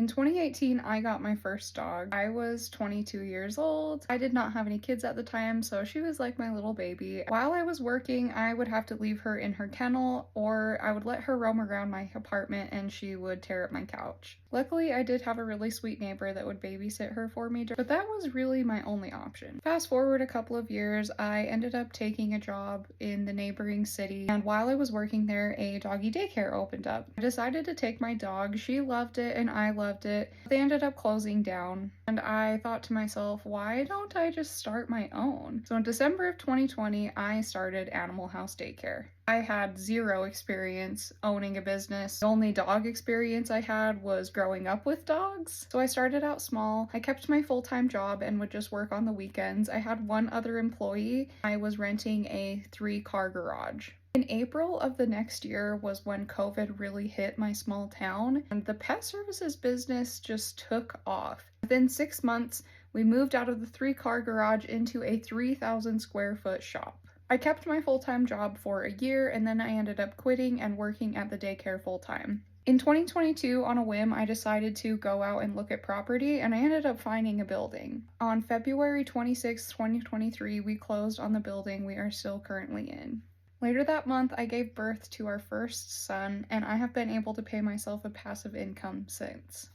In 2018, I got my first dog. I was 22 years old. I did not have any kids at the time, so she was like my little baby. While I was working, I would have to leave her in her kennel, or I would let her roam around my apartment and she would tear up my couch. Luckily, I did have a really sweet neighbor that would babysit her for me, but that was really my only option. Fast forward a couple of years, I ended up taking a job in the neighboring city, and while I was working there, a doggy daycare opened up. I decided to take my dog. She loved it and I loved it. They ended up closing down, and I thought to myself, why don't I just start my own? So in December of 2020, I started Animal House Daycare. I had zero experience owning a business. The only dog experience I had was growing up with dogs. So I started out small. I kept my full-time job and would just work on the weekends. I had one other employee. I was renting a 3-car garage. In April of the next year was when COVID really hit my small town, and the pet services business just took off. Within 6 months, we moved out of the 3-car garage into a 3,000 square foot shop. I kept my full-time job for a year, and then I ended up quitting and working at the daycare full-time. In 2022, on a whim, I decided to go out and look at property, and I ended up finding a building. On February 26, 2023, we closed on the building we are still currently in. Later that month, I gave birth to our first son, and I have been able to pay myself a passive income since.